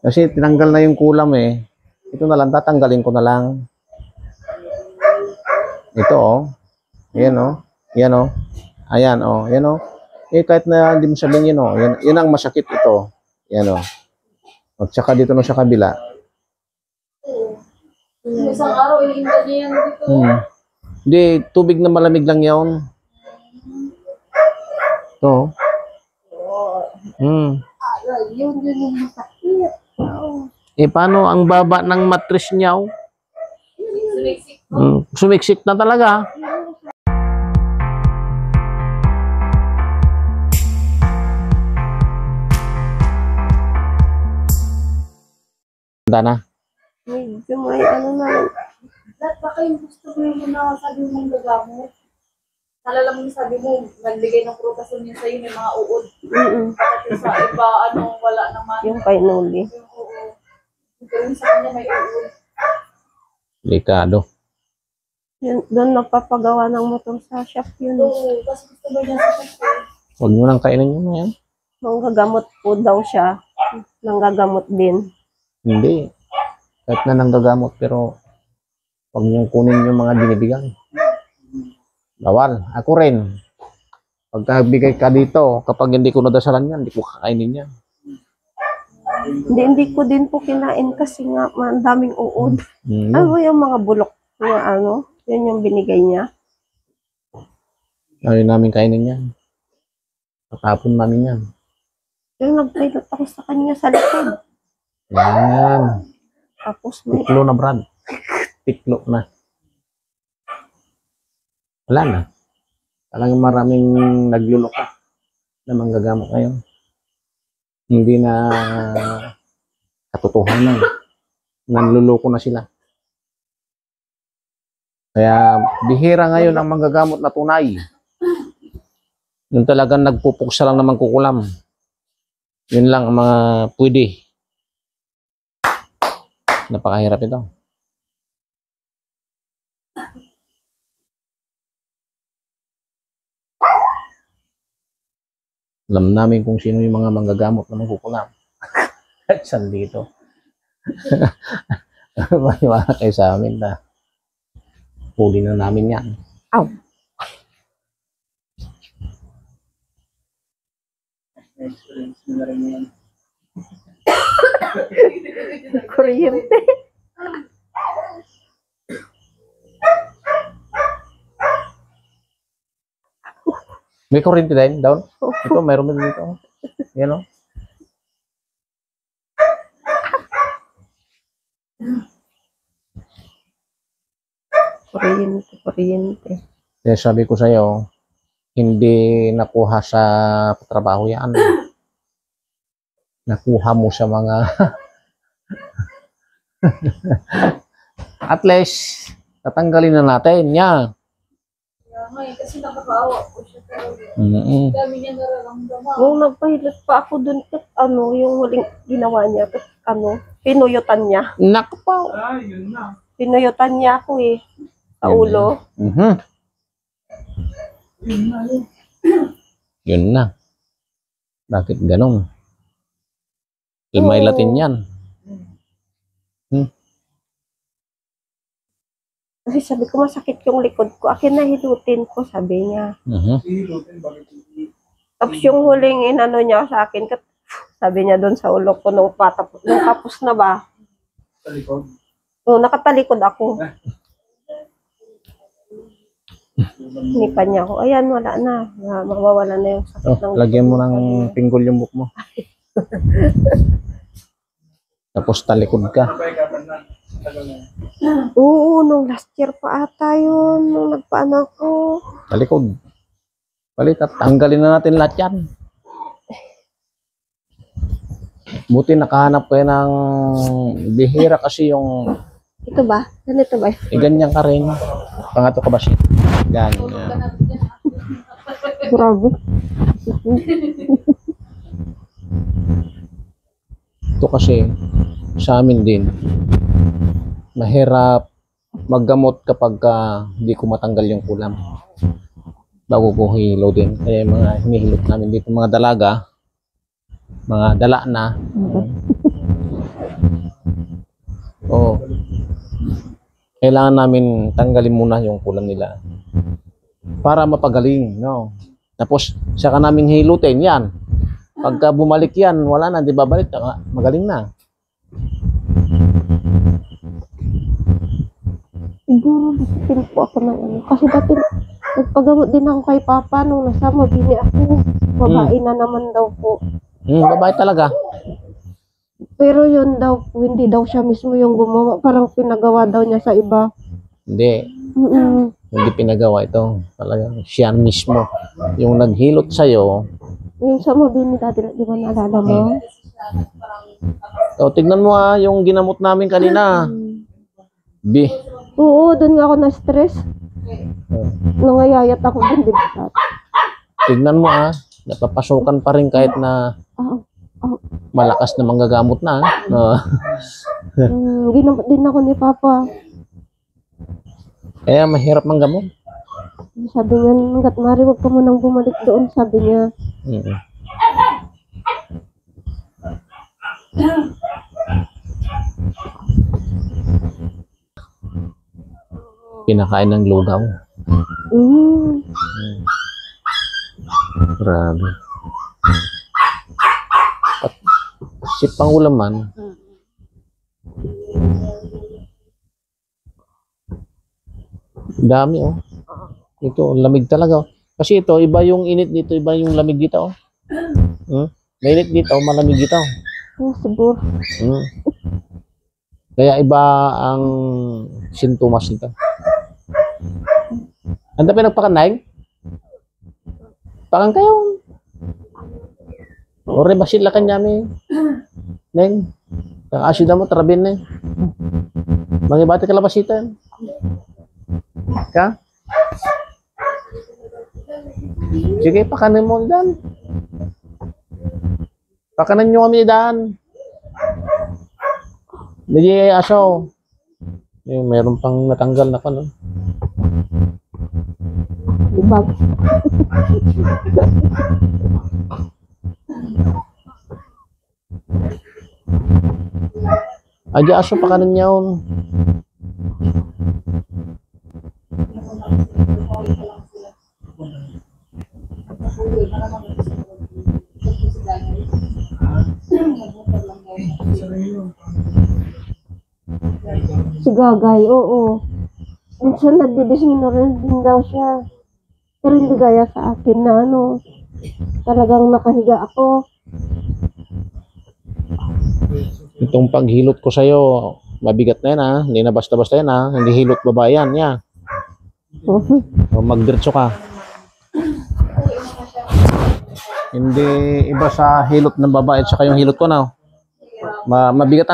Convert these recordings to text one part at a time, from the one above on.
Kasi tinanggal na yung kulam eh. Ito na lang, tatanggalin ko na lang. Ito oh. Ayan oh. Yan oh. Ayan oh. Yan oh. Eh kahit na hindi mo sabihin yun oh. Yan ang masakit ito. Yan oh. At saka dito na sa kabila. Isang araw, iniinda niya yan dito. Hindi, tubig na malamig lang yun. Ito. Yun yung masakit. Eh, paano ang baba ng mattress niya? Sumiksik. Sumiksik na talaga. Handa na. Medyo may ano na. Lahat baka yung gusto mo yung sabi mong gagamot. Nalala mo sabi mo, nagbigay ng prutasyon niya sa'yo, may mga uod. Bakit sa iba, wala naman. Yung kay Noli. Yung uod. Pero sa kanya may uod. Delikado. Yun, doon napapagawa ng motor sa shop yun. Oo, kasi gusto mo niya sa shop. Huwag nyo nang kainin yun na yan. Nanggagamot po daw siya. Nanggagamot din. Hindi. Kahit na nanggagamot, pero huwag nyo kunin yung mga binibigay. Bawal. Ako rin. Pagkabigay ka dito, kapag hindi ko nadasalan yan, hindi ko kakainin yan. Hindi ko din po kinain kasi nga daming uod. Ano yung mga bulok na yun yung binigay niya. Ayaw namin kainin yan. Tatapon namin yan. Yung nagpilot ako sa kanya sa likod. Yan. Tapos may Tiklo na, Brad. Tiklo na. Wala na. Talagang maraming nagluluka na manggagamot ngayon. Hindi na katotohanan. Nanluloko na sila. Kaya bihira ngayon ang manggagamot na tunay. Yung talagang nagpupuksa lang naman kukulam. Yun lang ang mga pwede. Napakahirap ito. Alam namin kung sino yung mga manggagamot na magkukulam. At saan dito? Maniwala kayo sa amin na huli na namin yan. Aw. Kuryente. May kuryente din down? Ito, mayroon din dito. Yan o. Kuryente. Kaya sabi ko sa'yo, hindi nakuha sa trabaho yan. Nakuha mo sa mga at least tatanggalin na natin yan. Kaya nga kasi nakakaawa po siya talaga. Dami niya nararamdaman. Nung nagpahilot pa ako dun, yung huling ginawa niya, pinuyutan niya. Naku po. Pinuyutan niya ako sa ulo. Yun na. Bakit ganun? Ilmay Latin yan. Kasi sabi ko, masakit yung likod ko. Akin na hilutin ko, sabi niya. Tapos yung huling inano niya sa akin, sabi niya doon sa ulo ko, nung tapos na ba? Talikod? Oo, nakatalikod ako. Hinipan niya ako. Ayan, wala na. Mawawala na yung sakit ng Lagyan mo ng pinggol yung buhok mo. Tapos talikod ka. Oo, nung last year pa ata yun. Nung nagpaanak ko. Talikod. Palit at tanggalin na natin lahat yan. Buti nakahanap kayo ng bihira kasi yung Ito ba? Ganito ba? ganyan ka rin. Pangato ka ba siya? Ganyan. Grabe. Ito kasi sa amin din mahirap maggamot kapag hindi ko matanggal yung kulam bago ko hilo din. Kaya yung mga hinihilot namin dito mga dalaga, mga dala na kailangan namin tanggalin muna yung kulam nila para mapagaling, no? Tapos saka namin hilutin yan. Pagka bumalik yan, wala na, di babalik, magaling na. Siguro disipin po ako ng ano. Kasi dati nagpagamot din ako kay Papa nung nasa Mabini ako. Babae na naman daw po. Babae talaga. Pero yun daw po, hindi daw siya mismo yung gumawa. Parang pinagawa daw niya sa iba. Hindi, Mm-mm. hindi pinagawa ito. Talagang siya mismo. Yung naghilot sa'yo, Yung sa Mabini dati, di ba naalala mo? tignan mo yung ginamot namin kanina. B. Oo, doon nga ako na-stress. Nangayayat ako doon, di ba? Tignan mo napapasukan pa rin kahit na malakas na manggagamot na. Ginamot din ako ni Papa. Kaya mahirap manggamot. Sabi niya, hanggat mari, huwag ka munang bumalik doon, sabi niya. Pinakain ng lugaw. Grabe. Si Pangulaman, dami Ito, lamig talaga Kasi ito, iba yung init dito, iba yung lamig dito Mainit dito, malamig dito. Siguro. Kaya iba ang sintomas nito. Anda pinagpakanay? Pakan kayo. Ore basil la kanyami. Neng. Ang asida mo trabin ne. Mangibati kalabasitan. Ka? Sige, pakanin mo dan. Pakanan nyo kami dan. Hindi aso. Meron pang natanggal na no? Ibag. Aja aso pakanan nyo. Si Gagay, oo. Minsan nagdidisminorin din daw siya. Pero hindi gaya sa akin na talagang nakahiga ako. Itong paghilot ko sa'yo, mabigat na yan Hindi na basta-basta yan Hindi hilot babae yan. Magdiretso ka. Hindi iba sa hilot ng babae at saka yung hilot ko mabigat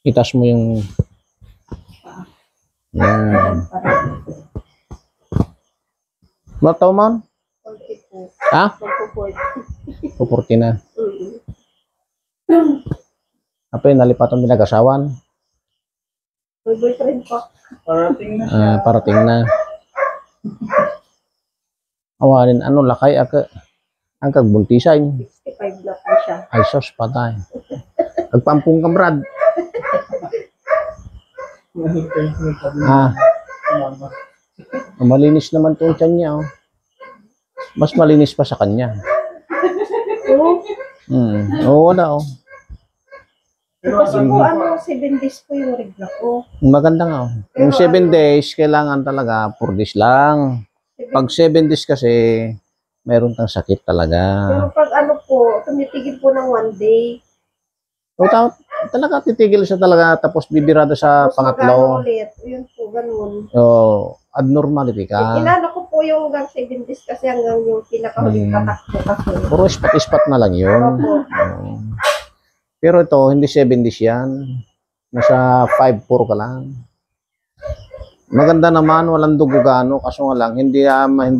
Itas mo yung Ba't tao man? 40 po. Ha? 40. Pupurti na. Apa yung nalipatan pinag-asawan? May boyfriend po. Parating na. Awanin, lakay ang kagbuntisan. 65 na po siya. Ay, sos, patay. Nagpampung ka, Brad. Malinis naman itong tiyan niya. Mas malinis pa sa kanya. Wala Kasi po 7 days po yung regla ko. Maganda nga. Yung 7 days, kailangan talaga 4 days lang. Pag 7 days kasi, mayroon kang sakit talaga. Pero pag tumitigil po ng 1 day. Talaga titigil siya talaga tapos bibirada sa pangatlo. Ulit. Yun po, ganun. Abnormality ka. Inano ko po yung hanggang 7 days kasi hanggang yung pinakahuling tatakbo kasi. Puro ispat-ispat na lang yun. Pero ito, hindi 7 days yan. Nasa 5-4 ka lang. Maganda naman, walang dugo gaano. Kaso nga lang, hindi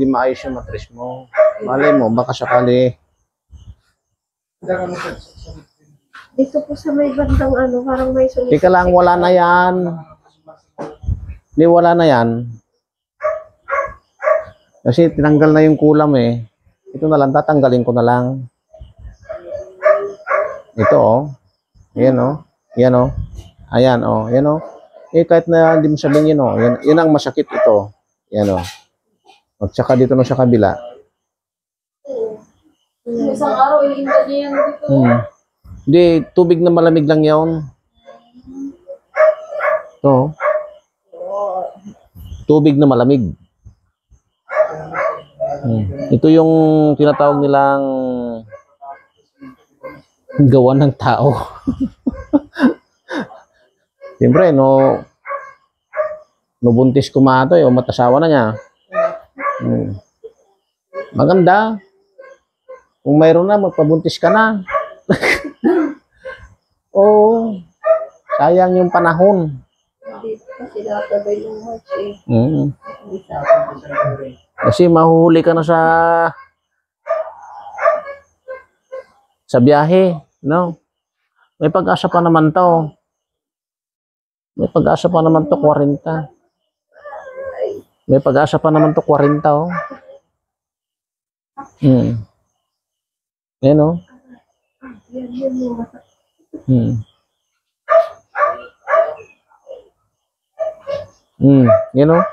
maayos yung matris mo. Malay mo, baka sakali. Dito po sa may bandang parang may sulit. Teka lang, wala na yan. Hindi, wala na yan. Kasi tinanggal na yung kulam Ito na lang, tatanggalin ko na lang. Ito Yan Yan Ayan, oh. Yan, oh. Eh, kahit na hindi mo sabihin yun, oh. Yan ang masakit ito. Yan, oh. At saka dito na sa kabila. Isang araw, iniinda niya yan dito. Hindi, tubig na malamig lang yun. Ito. Tubig na malamig. Ito yung tinatawag nilang gawa ng tao. Siyempre, buntis ko mato, o matasawa na niya. Maganda. Kung mayroon na, magpabuntis ka na. Oo. Sayang yung panahon. Hindi pa sila sabay ng March eh. Kasi mahuhuli ka na sa biyahe, no? May pag-asa pa naman to. May pag-asa pa naman to 40. May pag-asa pa naman to 40, oh. Yan, oh. Yan, oh.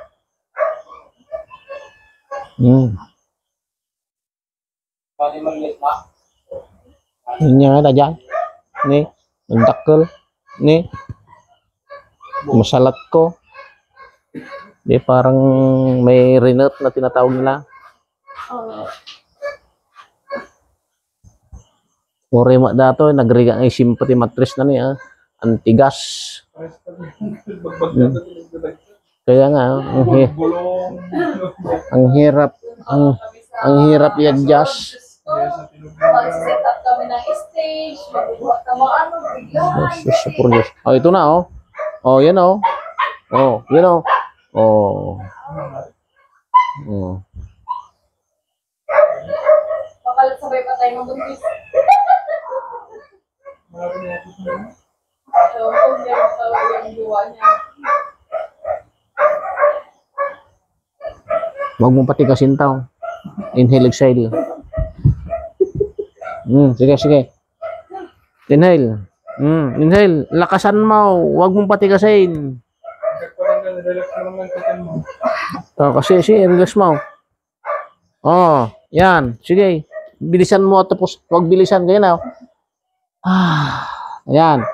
Yun nga ta dyan. Ni, nagdakkel. Ni, masalat ko. Di parang may rinat na tinatawag nila. Ore mak dato nagriga ang simpati mattress na niya. Antigas. Kaya nga ang hirap i-adjust. Mag-set up kami ng stage, magbubuhat ka mga ano, bigla. Oh, ito na, oh. Oh, yan, oh. Oh, yan, oh. Oh. Pakalat sabay pa tayo magbuntis. So, kung meron tawag yung jowa niya. Huwag mong patikasin tao. Inhale, exhale. Sige. Inhale. Inhale. Lakasan mo. Huwag mong patikasin. Kasi, relax mo. Oh, yan. Sige. Bilisan mo tapos huwag bilisan. Ganyan, oh. Ayan.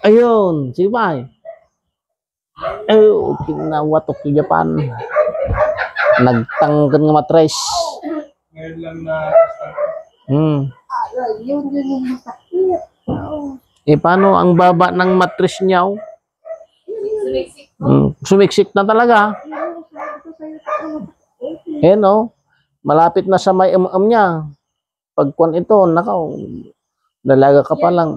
Ayun. Sige ba? Kinawatok yung Japan. Nagtanggan ng matres. Ngayon lang na Yun yung masakit. Paano ang baba ng matres niya? Sumiksik. Sumiksik na talaga. No? Malapit na sa may niya. Pagkuan ito, nakaw. Dalaga ka pa lang.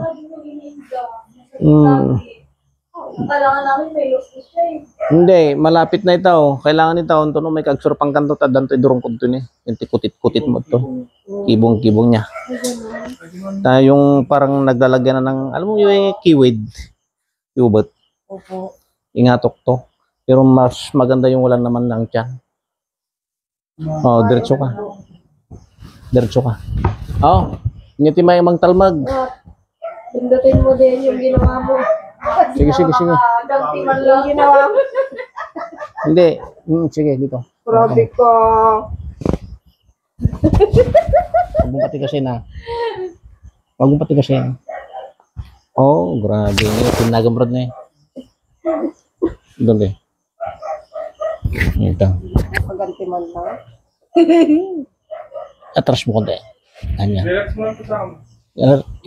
Kailangan namin may loss siya eh. Hindi, malapit na ito. Kailangan ito, ito may kagsurpang kanto, tadan to idurong kunto ni. Yung tikutit-kutit mo to. Kibong-kibong niya. Yung parang naglalagyan na ng, alam mo yung kiwid. Yubot. Opo. Ingatok to. Pero mas maganda yung walang naman lang tiyan. Oh, diretso ka. Diretso ka. Oh, ngiti may magtalmag. Pindutin mo din yung ginawa mo. Sige. Ganti man lang. Yung ginawa mo. Hindi. Sige, dito. Grabe ka. Huwag mong patigasin na. Huwag mong patigasin. Oh, grabe. Pinagamrad na eh. Doon eh. Ito. Maganti man lang. Atras mo konti. Ganyan. relax mo lang sa akin.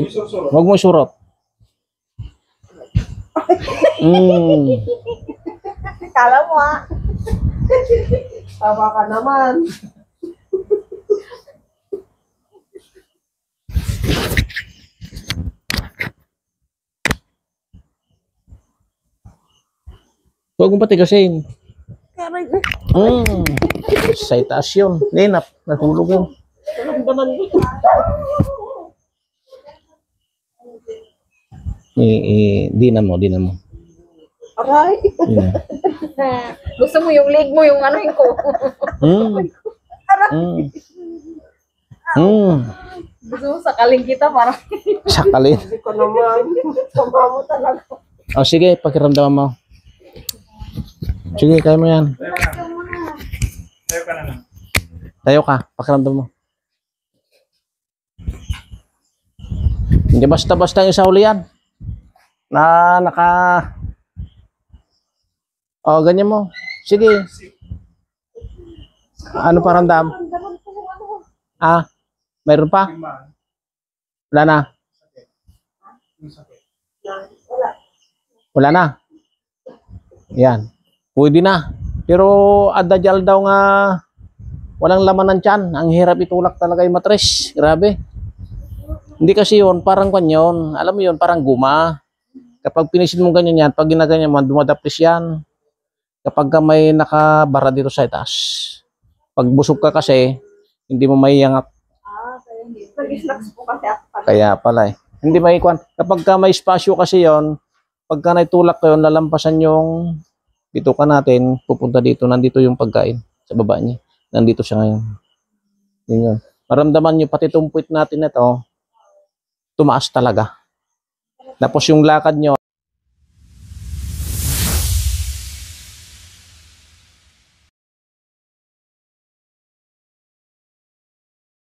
Isusuro. Huwag mo surot. Kala mo Tawa ka naman. Huwag mong patigasin. Karay. Sa itaas yun. Ninap. Natulog yun. Naman mo. Dinan mo. Aray. Gusto mo yung leg mo, yung ano yung ko. Gusto mo sakaling kita parang Sakalin. Hindi ko naman. Sama mo talaga. O sige, pakiramdaman mo. Sige, kaya mo yan. Tayo ka na lang. Tayo ka, pakiramdam mo. Hindi basta-basta yung sa huli yan. Na naka... O, ganyan mo. Sige. Ano paramdam? Ah, mayroon pa? Lima. Wala na. Yung sakit. Wala na. Yan. Pwede na. Pero adajal daw nga walang laman ng tiyan. Ang hirap itulak talaga yung matres. Grabe. Hindi kasi yun, parang kanyon. Alam mo yun, parang guma. Kapag pinisin mo ganyan yan, pag ginaganyan mo, dumadaplis yan. Kapag ka may nakabara dito sa itaas. Pag busog ka kasi, hindi mo maiangat. kaya hindi. Nag-snacks po kasi ako. Kaya pala eh. Hindi maikuan. Kapag ka may spasyo kasi yon, pagka naitulak ko yun, lalampasan yung bituka natin, pupunta dito, nandito yung pagkain sa baba niya. Nandito siya ngayon. Yun yun. Maramdaman nyo, pati itong puwit natin na ito, tumaas talaga. Tapos yung lakad nyo,